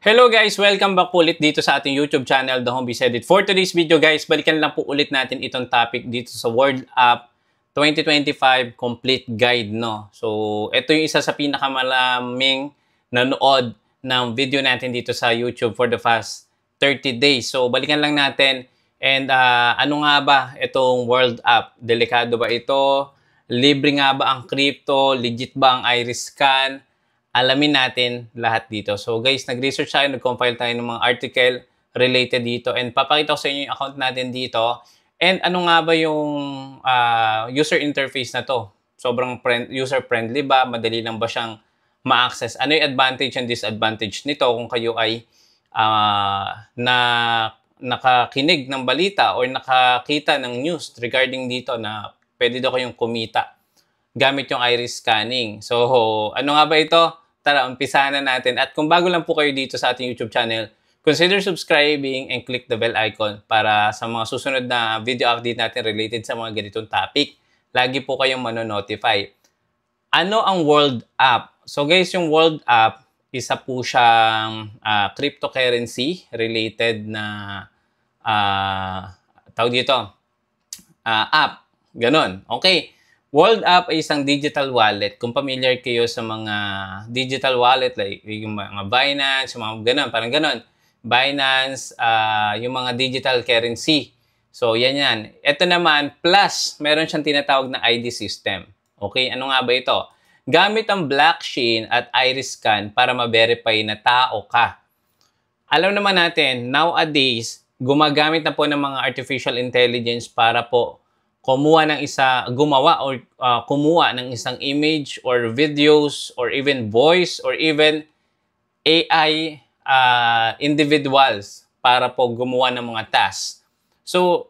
Hello guys! Welcome back po ulit dito sa ating YouTube channel, The Home Said It. For today's video guys, balikan lang po ulit natin itong topic dito sa World App 2025 Complete Guide, no? So, ito yung isa sa pinakamalaming nanood ng video natin dito sa YouTube for the past 30 days. So, balikan lang natin. And ano nga ba itong World App? Delikado ba ito? Libre nga ba ang crypto? Legit ba ang iris scan? Alamin natin lahat dito. So guys, nag-research tayo, nag-compile tayo ng mga article related dito and papakita ko sa inyo yung account natin dito. And ano nga ba yung user interface na to? Sobrang user-friendly ba? Madali lang ba siyang ma-access? Ano yung advantage and disadvantage nito kung kayo ay nakakinig ng balita or nakakita ng news regarding dito na pwede daw kayong kumita gamit yung iris scanning. So, ano nga ba ito? Tara, umpisahan na natin. At kung bago lang po kayo dito sa ating YouTube channel, consider subscribing and click the bell icon para sa mga susunod na video update natin related sa mga ganitong topic. Lagi po kayong manonotify. Ano ang World App? So guys, yung World App, isa po siyang cryptocurrency related na tawag dito, app. Ganon. Okay. World App ay isang digital wallet. Kung familiar kayo sa mga digital wallet, like yung mga Binance, yung mga ganun, parang ganun. Binance, yung mga digital currency. So, yan. Ito naman, plus, meron siyang tinatawag na ID system. Okay, ano nga ba ito? Gamit ang blockchain at iris scan para ma-verify na tao ka. Alam naman natin, nowadays, gumagamit na po ng mga artificial intelligence para po gumawa ng isang image or videos or even voice or even AI individuals para po gumawa ng mga tasks. So,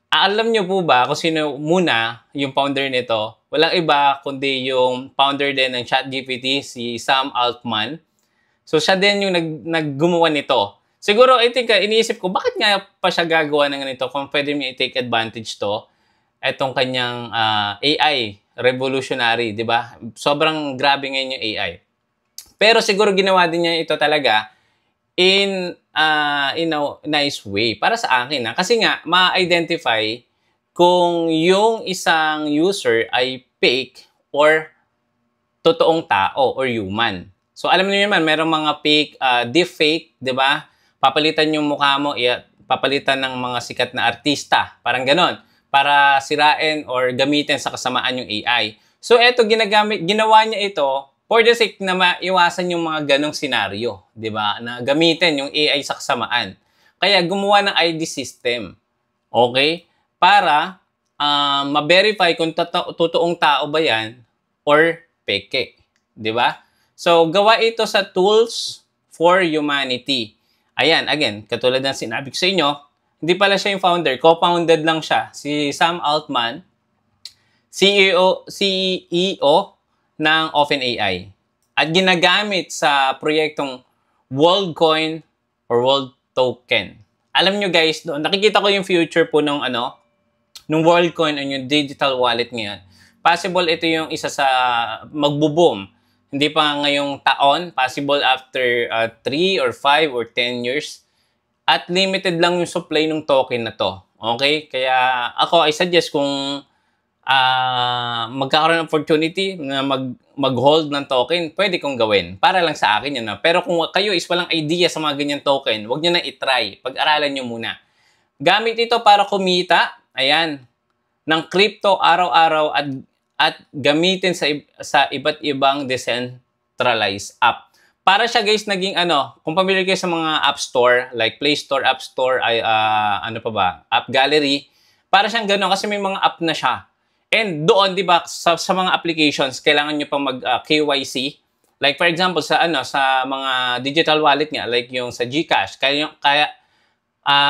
alam nyo po ba kung sino muna yung founder nito? Walang iba kundi yung founder din ng ChatGPT, si Sam Altman. So, siya din yung naggumawa nito. Siguro, I think, iniisip ko, bakit nga pa siya gagawa ng ganito kung pwede niya i-take advantage to? Etong kanyang AI, revolutionary, di ba? Sobrang grabe ngayon yung AI. Pero siguro ginawa din niya ito talaga in a nice way. Para sa akin, kasi nga, ma-identify kung yung isang user ay fake or totoong tao or human. So, alam niyo naman, merong mga fake, deepfake, di ba? Papalitan yung mukha mo, papalitan ng mga sikat na artista. Parang ganon. Para sirain or gamitin sa kasamaan yung AI. So, eto, ginawa niya ito for the sake na maiwasan yung mga ganong senaryo, di ba? Na gamitin yung AI sa kasamaan. Kaya, gumawa ng ID system. Okay? Para ma-verify kung totoong tao ba yan or peke. Di ba? So, gawa ito sa Tools for Humanity. Ayan, again, katulad ng sinabi ko sa inyo, hindi pala siya yung founder. Co-founded lang siya. Si Sam Altman, CEO ng OpenAI. At ginagamit sa proyektong WorldCoin or World Token. Alam nyo guys, nakikita ko yung future po ng WorldCoin o yung digital wallet ngayon. Possible ito yung isa sa magbo-boom. Hindi pa ngayong taon. Possible after 3 or 5 or 10 years. At limited lang yung supply ng token na to. Okay? Kaya ako, I suggest kung magkakaroon ng opportunity na mag-hold ng token, pwede kong gawin. Para lang sa akin yun. Pero kung kayo is walang idea sa mga ganyan token, huwag nyo na itry. Pag-aralan nyo muna. Gamit ito para kumita, ayan, ng crypto araw-araw at gamitin sa iba't ibang decentralized app. Para siya guys naging kung familiar kayo sa mga App Store, like Play Store, App Store, App Gallery, para siyang gano'n kasi may mga app na siya. And doon, di ba, sa mga applications, kailangan nyo pang mag-KYC. Like for example, sa mga digital wallet nga, like yung sa GCash, kaya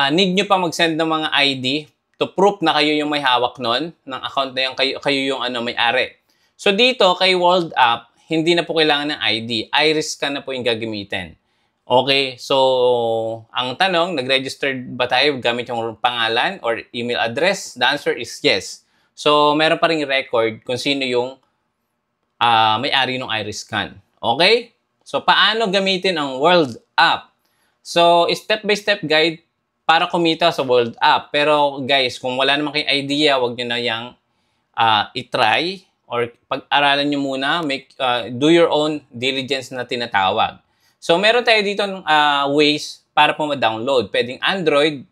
need nyo pa mag-send ng mga ID to prove na kayo yung may hawak nun, ng account na yung kayo yung may-ari. So dito, kay World App, hindi na po kailangan ng ID. Iris scan na po yung gagamitin. Okay, so ang tanong, nag-registered ba tayo gamit yung pangalan or email address? The answer is yes. So meron pa ring record kung sino yung may-ari ng iris scan. Okay? So paano gamitin ang World App. So, step-by-step guide para kumita sa World App. Pero guys, kung wala naman kayong idea, wag nyo na yung i-try or pag-aralan nyo muna, do your own diligence na tinatawag. So, meron tayo dito ways para po ma-download. Pwedeng Android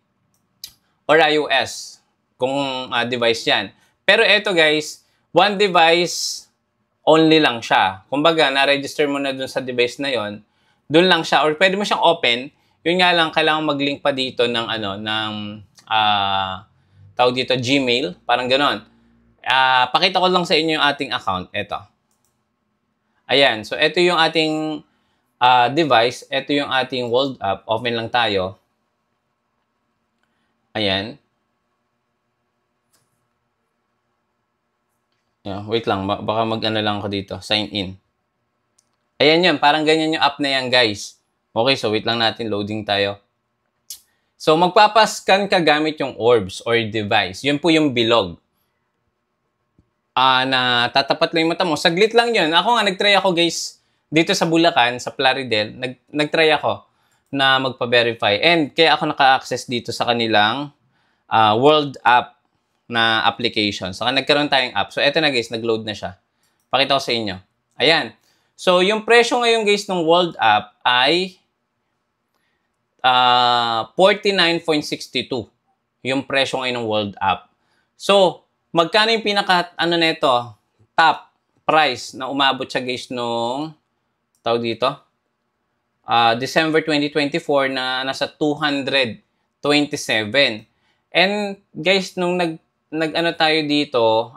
or iOS kung device yan. Pero eto guys, one device only lang siya. Kumbaga, na-register mo na dun sa device na yon, dun lang siya. Or pwede mo siyang open. Yun nga lang, kailangan mag-link pa dito ng tawag dito, Gmail. Parang ganon. Pakita ko lang sa inyo yung ating account. Ito. Ayan. So, ito yung ating device. Ito yung ating World App. Open lang tayo. Ayan. Wait lang. Baka mag-ano lang ako dito. Sign in. Ayan yun. Parang ganyan yung app na yan, guys. Okay. So, wait lang natin. Loading tayo. So, magpapascan ka gamit yung orbs or device. Yun po yung bilog. Na tatapat lang yung mata mo. Saglit lang yun. Ako nga, nag-try ako, guys. Dito sa Bulacan, sa Plaridel, nag-try ako na magpa-verify. And kaya ako naka-access dito sa kanilang World App na application. Saka nagkaroon tayong app. So, eto na guys, nag-load na siya. Pakita ko sa inyo. Ayan. So, yung presyo ngayon guys ng World App ay 49.62. Yung presyo ngayon ng World App. So, magkano yung nito, top price na umabot siya guys nung tawag dito? December 2024 na nasa 227. And guys, nung nag-ano tayo dito,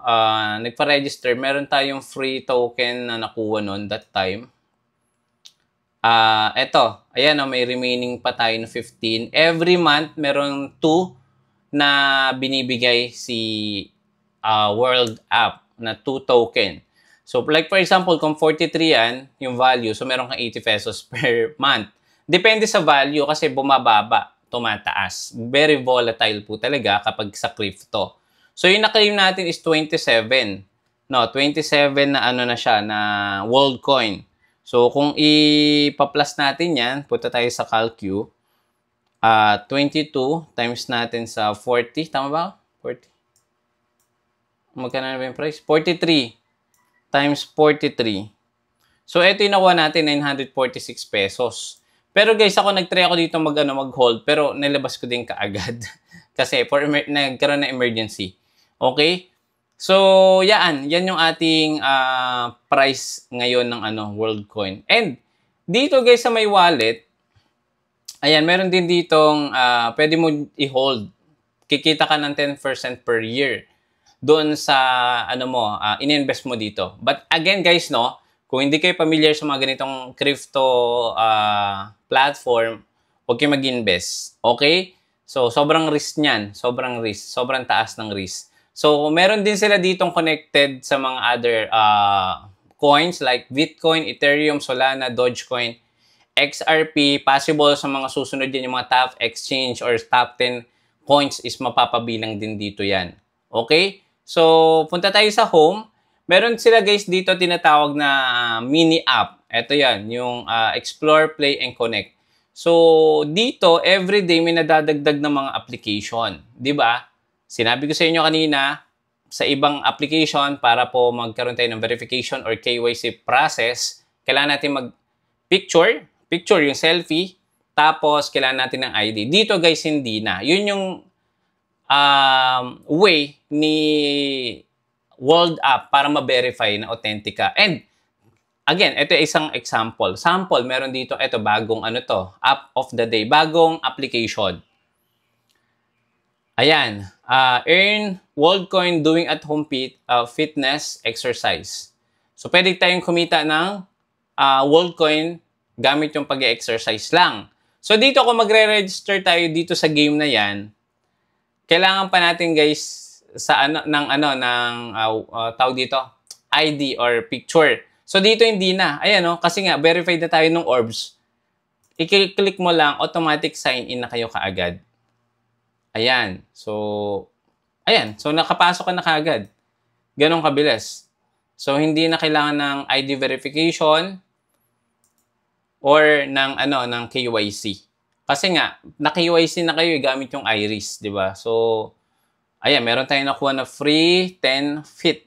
nagpa-register, meron tayong free token na nakuha noon that time. Eto, ayan may remaining pa tayo na 15. Every month, meron 2 na binibigay si World App na 2 token. So, like for example, kung 43 yan, yung value, so meron kang 80 pesos per month. Depende sa value kasi bumababa, tumataas. Very volatile po talaga kapag sa crypto. So, yung na-claim natin is 27. No, 27 na na siya, na world coin. So, kung ipa-plus natin yan, punta tayo sa CalQ. 22 times natin sa 40. Tama ba? 40. Magkano na ba yung price? 43 times 43. So, ito yung nakuha natin, 946 pesos. Pero guys, nag-try ako dito mag-hold, pero nilabas ko din kaagad. Kasi, nagkaroon na emergency. Okay? So, yan yung ating price ngayon ng WorldCoin. And, dito guys sa may wallet, ayan, meron din ditong pwede mo i-hold. Kikita ka ng 10% per year doon sa ininvest mo dito. But again guys, kung hindi kayo familiar sa mga ganitong crypto platform, huwag kayo mag-invest. Okay? So, sobrang risk niyan. Sobrang risk. Sobrang taas ng risk. So, meron din sila ditong connected sa mga other coins like Bitcoin, Ethereum, Solana, Dogecoin, XRP. Possible sa mga susunod din yung mga top exchange or top 10 coins is mapapabilang din dito yan. Okay? So, punta tayo sa home. Meron sila guys dito tinatawag na mini app. Ito yan, yung Explore, Play, and Connect. So, dito, everyday may nadadagdag ng mga application. Diba? Sinabi ko sa inyo kanina, sa ibang application, para po magkaroon tayo ng verification or KYC process, kailangan natin mag-picture yung selfie, tapos kailangan natin ng ID. Dito guys, hindi na. Yun yung way ni World App para ma-verify na authentic ka. And again, ito isang example. Sample, meron dito, ito bagong app of the day, bagong application. Ayan, earn WorldCoin doing at home fitness exercise. So pwede tayong kumita ng WorldCoin gamit yung pag-exercise lang. So dito kung magre-register tayo dito sa game na yan, kailangan pa natin guys sa tawag dito, ID or picture. So dito hindi na. Ayan kasi nga verified na tayo ng orbs. I-click mo lang, automatic sign in na kayo kaagad. Ayan. So nakapasok ka na kaagad. Ganong kabilis. So hindi na kailangan ng ID verification. or ng KYC. Kasi nga, na-KYC na kayo, gamit yung iris, di ba? So, ayan, meron tayong nakuha na free 10 feet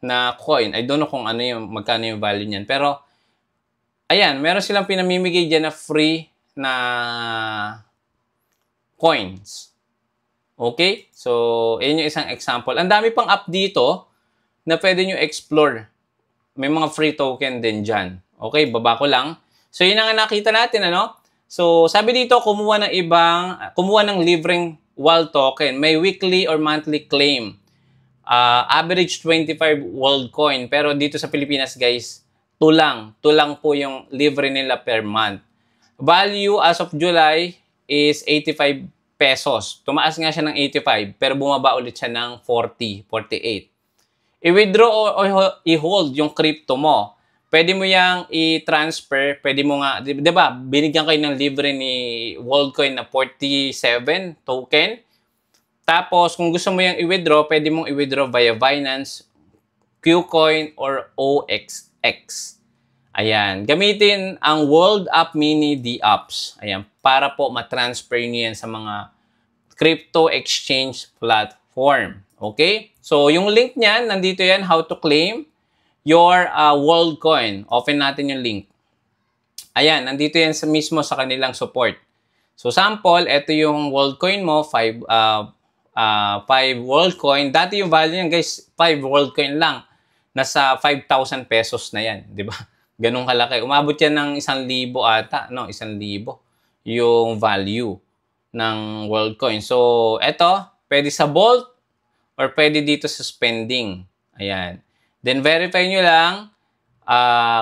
na coin. I don't know kung magkano yung value niyan. Pero, ayan, meron silang pinamimigay dyan na free na coins. Okay? So, yun yung isang example. Ang dami pang app dito na pwede nyo explore. May mga free token din dyan. Okay, baba ko lang. So, yun ang nakita natin, ano? So, sabi dito, kumuha ng libreng WAL token. May weekly or monthly claim. Average 25 world coin. Pero dito sa Pilipinas, guys, 2 lang. 2 lang po yung libre nila per month. Value as of July is 85 pesos. Tumaas nga siya ng 85, pero bumaba ulit siya ng 40, 48. I-withdraw o i-hold yung crypto mo. Pwede mo yang i-transfer, pwede mo nga, di ba, binigyan kayo ng libre ni WorldCoin na 47 token. Tapos, kung gusto mo yang i-withdraw, pwede mong i-withdraw via Binance, Qcoin, or OXX. Ayan. Gamitin ang World App Mini D-Apps. Ayan. Para po matransfer nyo yan sa mga crypto exchange platform. Okay? So, yung link niyan, nandito yan, how to claim your WorldCoin. Open natin yung link. Ayan, nandito yan mismo sa kanilang support. So, sample, ito yung WorldCoin mo, 5 WorldCoin. Dati yung value niyan, guys, 5 WorldCoin lang. Nasa 5,000 pesos na yan, di ba? Ganun kalaki. Umabot yan ng 1,000 ata, no? 1,000 yung value ng WorldCoin. So, eto, pwede sa Bolt or pwede dito sa spending. Ayan. Then, verify nyo lang.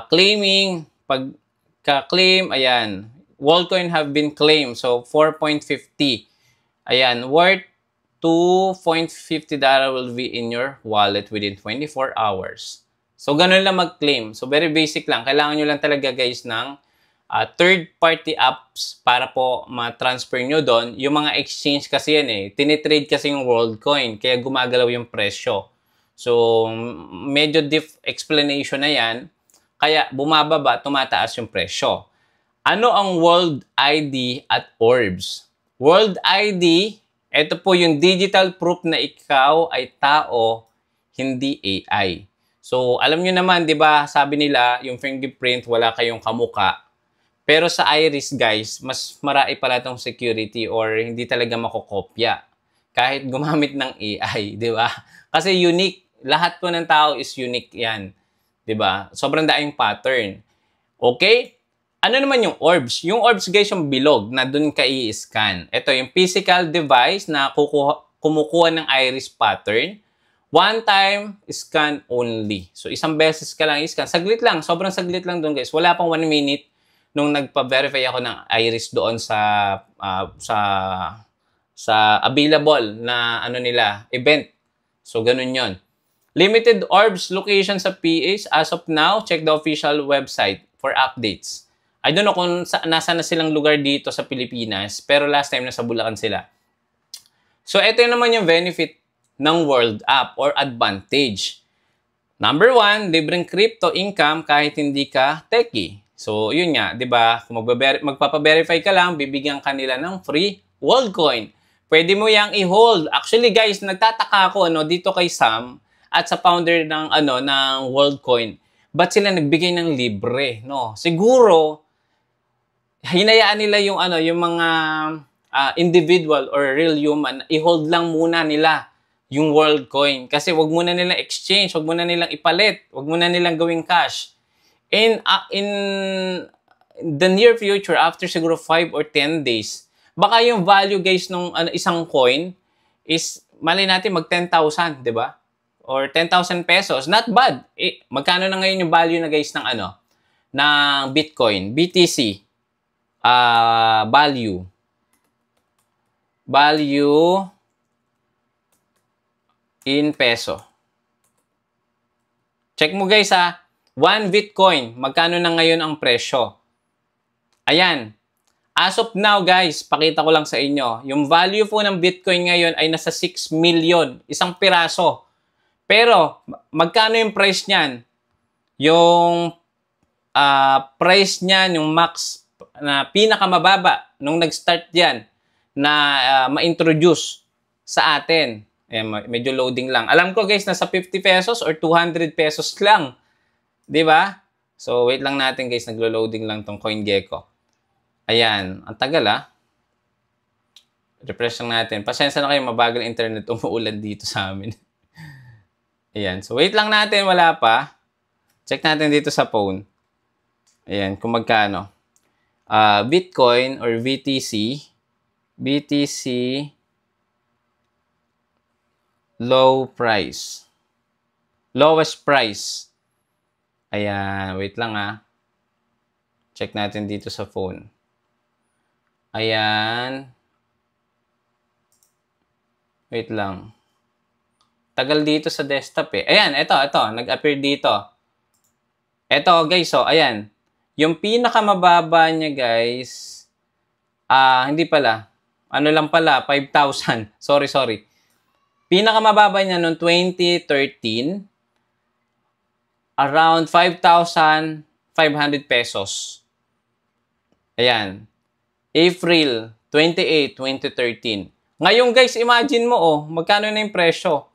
Claiming. Pagka-claim, ayan. WorldCoin have been claimed. So, 4.50. Ayan. Worth $2.50 will be in your wallet within 24 hours. So, ganun lang mag-claim. So, very basic lang. Kailangan nyo lang talaga, guys, ng third-party apps para po ma-transfer nyo doon. Yung mga exchange kasi yan eh. Tinitrade kasi yung WorldCoin. Kaya gumagalaw yung presyo. So, medyo deep explanation na yan. Kaya bumababa, tumataas yung presyo. Ano ang World ID at Orbs? World ID, ito po yung digital proof na ikaw ay tao, hindi AI. So, alam nyo naman, di ba, sabi nila, yung fingerprint, wala kayong kamuka. Pero sa iris, guys, mas marami pala itong security or hindi talaga makokopya. Kahit gumamit ng AI, di ba? Kasi unique. Lahat po ng tao is unique yan. Di ba? Sobrang daing pattern. Okay? Ano naman yung orbs? Yung orbs, guys, yung bilog na dun ka i-scan. Ito, yung physical device na kumukuha ng iris pattern. One time, scan only. So, isang beses ka lang i-scan. Saglit lang. Sobrang saglit lang doon, guys. Wala pang 1 minute nung nagpa-verify ako ng iris doon sa available na event. So, ganun yon. Limited orbs location sa PH. As of now, check the official website for updates. I don't know kung nasa na silang lugar dito sa Pilipinas, pero last time nasa Bulacan sila. So, ito naman yung benefit ng World App or advantage. Number 1, libreng crypto income kahit hindi ka techie. So, yun nga, di ba? Kung magpapaverify ka lang, bibigyan ka nila ng free WorldCoin. Pwede mo yang i-hold. Actually, guys, nagtataka ako dito kay Sam at sa founder ng WorldCoin. Ba't sila nagbigay ng libre, no? Siguro hinayaan nila yung mga individual or real human, i-hold lang muna nila yung WorldCoin. Kasi wag muna nilang exchange, wag muna nilang ipalit, wag muna nilang gawing cash. In the near future, after siguro 5 or 10 days, baka yung value, guys, ng isang coin is, malay natin, mag 10,000, di ba? Or 10,000 pesos. Not bad. Magkano na ngayon yung value na, guys, ng ng Bitcoin, BTC, value in peso. Check mo, guys, 1 Bitcoin, magkano na ngayon ang presyo? Ayan. As of now, guys, pakita ko lang sa inyo. Yung value po ng Bitcoin ngayon ay nasa 6 million, isang piraso. Pero, magkano yung price niyan? Yung price niya, yung max na pinakamababa nung nag-start yan na ma-introduce sa atin. Ayan, medyo loading lang. Alam ko guys, nasa 50 pesos or 200 pesos lang. Di ba? So, wait lang natin guys. Naglo-loading lang tong CoinGecko. Ayan. Ang tagal Refresh lang natin. Pasensya na kayo, mabagal internet. Umuulan dito sa amin. Ayan. So, wait lang natin. Wala pa. Check natin dito sa phone. Ayan. Kung magkano. Bitcoin or BTC. BTC low price. Lowest price. Ayan. Wait lang Check natin dito sa phone. Ayan. Wait lang. Tagal dito sa desktop Ayan. Ito. Nag-appear dito. Ito guys. Ayan. Yung pinakamababa niya guys. Hindi pala. Ano lang pala. 5,000. Sorry. Pinakamababa niya noong 2013, around 5,500 pesos. Ayan. April 28, 2013. Ngayon guys, imagine mo magkano na yung presyo?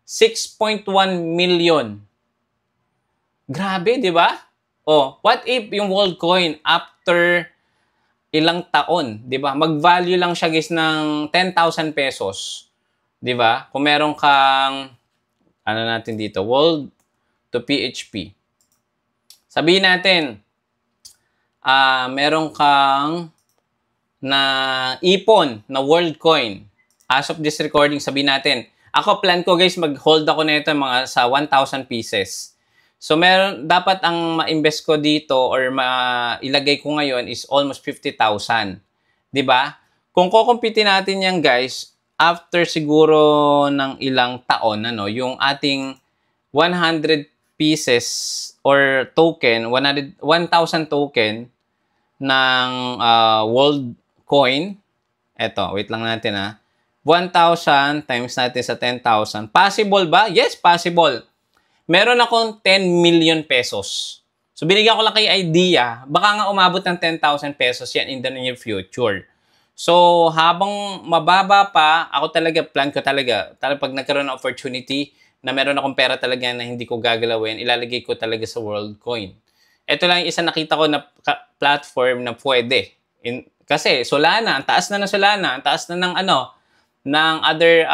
6.1 million. Grabe, di ba? What if yung Worldcoin after ilang taon, di ba? Mag-value lang siya guys ng 10,000 pesos. Di ba? Kung meron kang, ano natin dito, World to PHP. Sabihin natin, meron kang na ipon na Worldcoin. As of this recording, sabihin natin, ako plan ko guys, mag-hold ako nito mga sa 1,000 pieces. So, dapat ang ma-invest ko dito or ilagay ko ngayon is almost 50,000. Di ba? Kung kukumpitin natin yan guys, after siguro ng ilang taon, yung ating 100 pieces or token, 1,000 token ng Worldcoin. Eto, wait lang natin 1,000 times natin sa 10,000. Possible ba? Yes, possible. Meron akong 10 million pesos. So, binigyan ko lang kayo idea. Baka nga umabot ng 10,000 pesos yan in the near future. So, habang mababa pa, plan ko talaga pag nagkaroon ng opportunity na meron akong pera talaga na hindi ko gagalawin, ilalagay ko talaga sa Worldcoin. Ito lang yung isa nakita ko na platform na pwede. Kasi Solana, ang taas na ng Solana, ang taas na ng other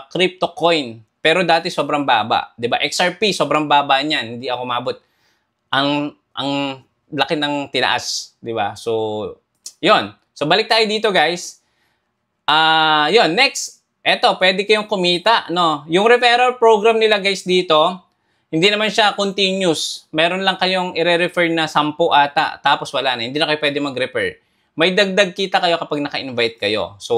crypto coin. Pero dati sobrang baba. 'Di ba? XRP, sobrang baba niyan. Hindi ako mabot. Ang laki ng tinaas. 'Di ba? So, yon. So, balik tayo dito, guys. Yon. Next. Eto, pwede kayong kumita, Yung referral program nila, guys, dito, hindi naman siya continuous. Meron lang kayong i-refer na 10 ata. Tapos wala na. Hindi na kayo pwede mag-refer. May dagdag kita kayo kapag naka-invite kayo. So,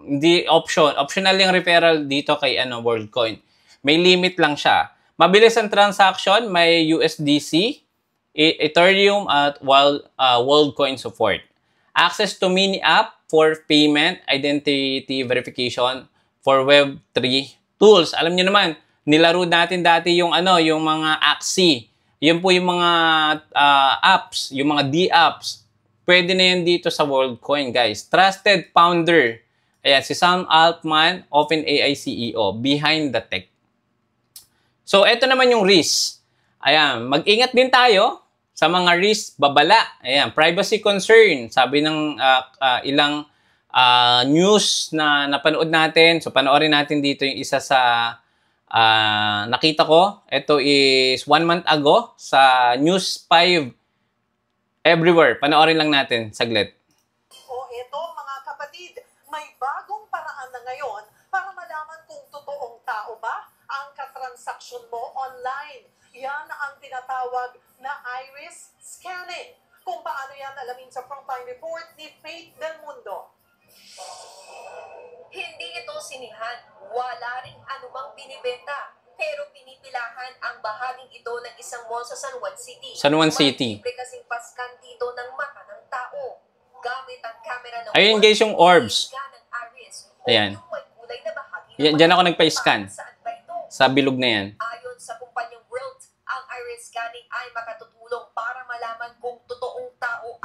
hindi optional yung referral dito kay Worldcoin. May limit lang siya. Mabilis ang transaction, may USDC, Ethereum at Worldcoin support. Access to mini app for payment, identity verification for Web3 tools. Alam niyo naman, nilaro natin dati yung yung mga Axie. Yun po yung mga apps, yung mga D-apps. Pwede na yan dito sa Worldcoin, guys. Trusted founder. Ayan, si Sam Altman, OpenAI CEO, behind the tech. So, eto naman yung risk. Ayan, mag-ingat din tayo sa mga risk, babala. Ayan, privacy concern. Sabi ng ilang news na napanood natin. So, panoorin natin dito yung isa sa nakita ko. Ito is 1 month ago sa News 5 Everywhere. Panoorin lang natin. Saglit. Ito mga kapatid, may bagong paraan na ngayon para malaman kung totoong tao ba ang katransaksyon mo online. Yan ang tinatawag na iris scanning. Kung paano yan alamin sa Frontline Report ni Faith Del Mundo. Hindi ito sinihan. Wala ring anumang binibenta. Pero pinipilahan ang bahaging ito ng isang mall sa San Juan City. San Juan City. Libre kasing paskan dito ng mata ng tao. Gamit ang camera ng ayun guys yung orbs. Ayan. Diyan ako nagpa-scan. Sa bilog na yan. Ayon sa kumpanyang World, ang iris scanning ay makatutulong para malaman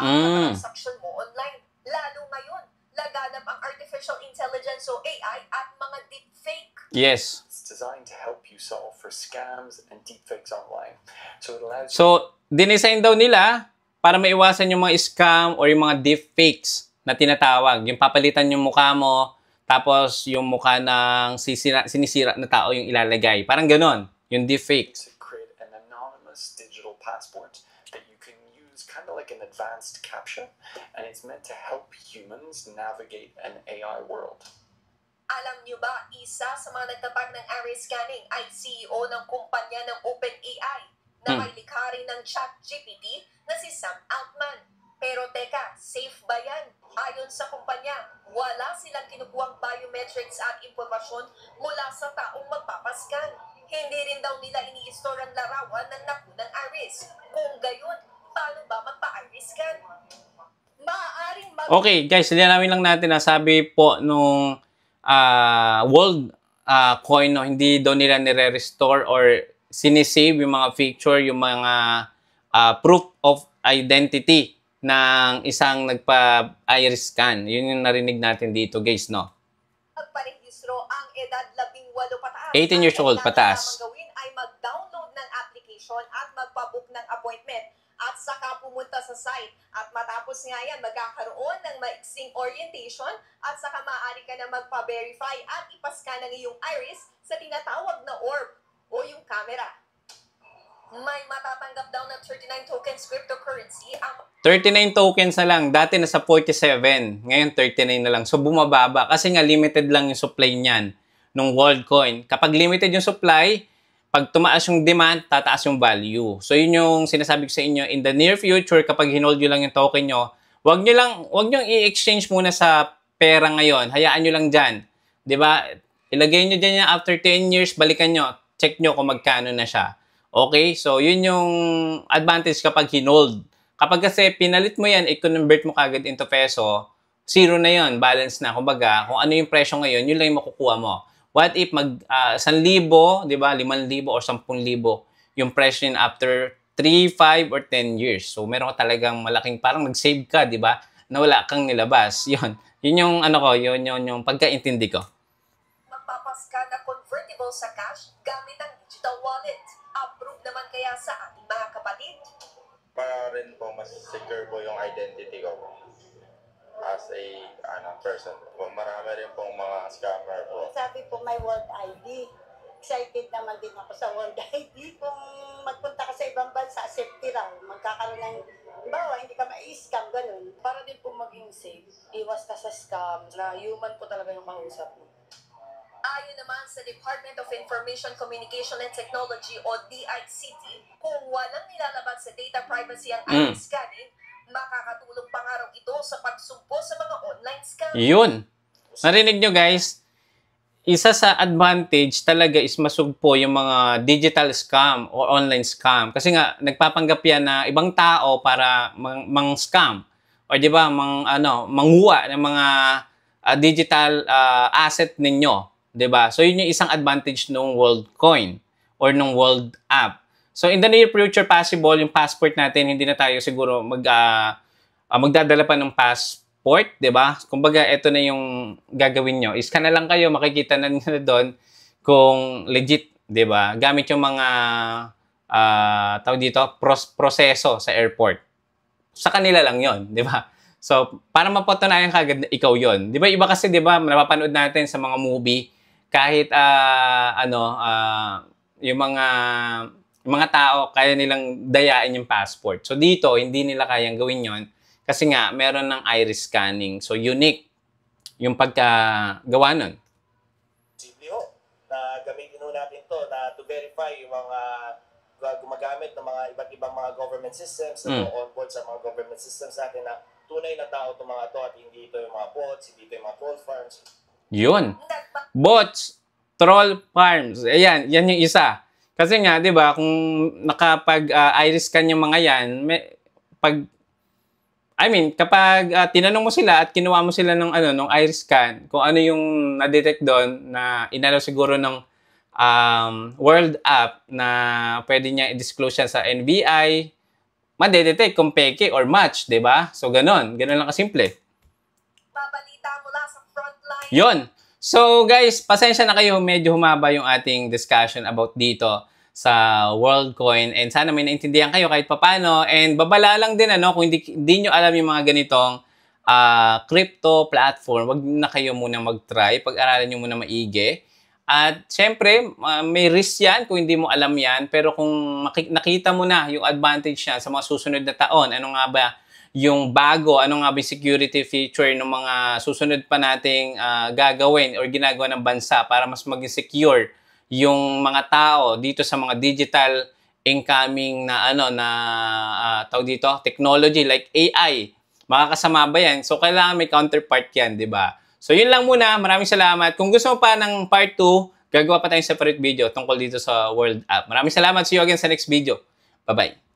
ang transaction mo online. Lalo ngayon, laganap ang artificial intelligence o AI at mga deepfake. Yes. It's designed to help you solve for scams and deepfakes online. So it allows you So, dinesign daw nila para maiwasan yung mga scam or yung mga deepfakes na tinatawag. Yung papalitan yung mukha mo, tapos yung mukha ng sinisira na tao yung ilalagay. Parang ganon, yung deepfakes. to create an anonymous digital passport that you can use kind of like an advanced CAPTCHA, and it's meant to help humans navigate an AI world. Alam niyo ba, isa sa mga nagtatag ng iris scanning ay CEO ng kumpanya ng OpenAI na may likha rin ng ChatGPT na si Sam Altman. Pero teka, safe ba yan? Ayon sa kumpanya, wala silang kinukuhang biometrics at impormasyon mula sa taong magpapascan. Hindi rin daw nila ini-store ang larawan ng nakunang iris. Kung gayon, paano ba magpa-iris scan? Maaaring Okay, guys, linawin lang natin na sabi po nung world coin, no, hindi daw nila nire-restore or sinisave yung mga picture, yung mga proof of identity ng isang nagpa-iris scan. Yun yung narinig natin dito, guys, no? magparehistro ang edad 18 pataas. 18 years old Ang pataas. kailangan gawin ay mag-download ng application at magpabook ng appointment at saka pumunta sa site. At matapos nga yan, magkakaroon ng maiksing orientation at saka maaari ka na magpa-verify at ipascan ang iyong iris sa tinatawag na orb o yung camera. May matatanggap daw ng 39 tokens cryptocurrency ang 39 tokens na lang. Dati nasa 47. Ngayon 39 na lang. So bumababa. Kasi nga limited lang yung supply niyan nung WorldCoin. Kapag limited yung supply, pag tumaas yung demand, tataas yung value. So yun yung sinasabi ko sa inyo. In the near future, kapag hinold nyo lang yung token nyo, wag nyo i-exchange muna sa pera ngayon. Hayaan nyo lang dyan. 'Di ba? Ilagay nyo dyan yan after 10 years, balikan nyo. Check nyo kung magkano na siya. Okay? So yun yung advantage kapag hinold. Kapag kasi pinalit mo yan, i-convert mo kagad into peso, zero na yon, balance na. Kumbaga, kung ano yung presyo ngayon, yun lang yung makukuha mo. What if 1,000, di ba, 5,000 or 10,000 yung presyo yun after 3, 5, or 10 years. So, meron ka talagang malaking, parang nag-save ka, di ba, na wala kang nilabas. Yun yung ano ko, yun yung pagkaintindi ko. magpapascan na convertible sa cash gamit ang digital wallet. Approved naman kaya sa ating mga kapatid? Para rin po mas secure po yung identity ko as a person po. Marami rin pong mga scammer po. Sabi po may World ID. Excited naman din ako sa World ID. Kung magpunta ka sa ibang bansa, safety raw. Magkakaroon ng, bawa, hindi ka ma-scam, ganun. Para din po maging safe, iwas ka sa scam na human po talaga yung kausap mo. Ayon naman sa Department of Information Communication and Technology o DICT, kung walang nilalabas sa data privacy ang iris scanning, makakatulong pa nga raw ito sa pagsumpo sa mga online scam. Yun. Narinig nyo, guys? Isa sa advantage talaga is masugpo yung mga digital scam o online scam. Kasi nga, nagpapanggap yan na ibang tao para mang-scam. O di ba, manguha ng mga digital asset ninyo. 'Di ba? So yun yung isang advantage ng WorldCoin or ng World App. So in the near future possible yung passport natin, hindi na tayo siguro magdadala pa ng passport, 'di ba? Kumbaga ito na yung gagawin nyo. Scan na lang kayo, makikita na nila doon kung legit, 'di ba? Gamit yung mga tawag dito, proseso sa airport. Sa kanila lang 'yon, 'di ba? So para mapatunayan kagad na ikaw 'yon. 'Di ba? Iba kasi 'di ba, napapanood natin sa mga movie kahit yung mga tao kaya nilang dayain yung passport. So dito hindi nila kayang gawin 'yon kasi nga meron ng iris scanning. So unique yung pagkagawa nun. Simple ho na gamitin ho natin to na to verify yung mga gumagamit ng mga iba't ibang mga government systems na on board sa mga government systems natin na tunay na tao itong mga to at hindi ito yung mga bots, hindi ito yung mga troll farms. Yun. Bots, troll farms. Ayan, yan yung isa. Kasi nga, 'di ba, kung nakapag-iris scan yung mga yan, kapag tinanong mo sila at kinuha mo sila ng iris scan, kung ano yung na-detect doon na inalaw siguro ng World App na pwede niya i-disclose siya sa NBI, madedetect kung peke or match, 'di ba? So ganon lang kasimple. Babalita mula sa frontline. Yon. So guys, pasensya na kayo, medyo humaba yung ating discussion about dito sa WorldCoin, and sana may naintindihan kayo kahit papano, and babala lang din ano, kung hindi nyo alam yung mga ganitong crypto platform, wag na kayo muna mag-try, pag-aralan nyo muna maigi. At syempre, may risk yan kung hindi mo alam yan, pero kung nakita mo na yung advantage niya sa mga susunod na taon, ano nga ba yung bago, ano nga ba yung security feature ng mga susunod pa nating gagawin or ginagawa ng bansa para mas maging secure yung mga tao dito sa mga digital incoming na tawag dito, technology like AI. Makakasama ba yan? So, kailangan may counterpart yan, di ba? So, yun lang muna. Maraming salamat. Kung gusto mo pa ng part 2, gagawa pa tayong separate video tungkol dito sa World App. Maraming salamat. See you again sa next video. Bye-bye.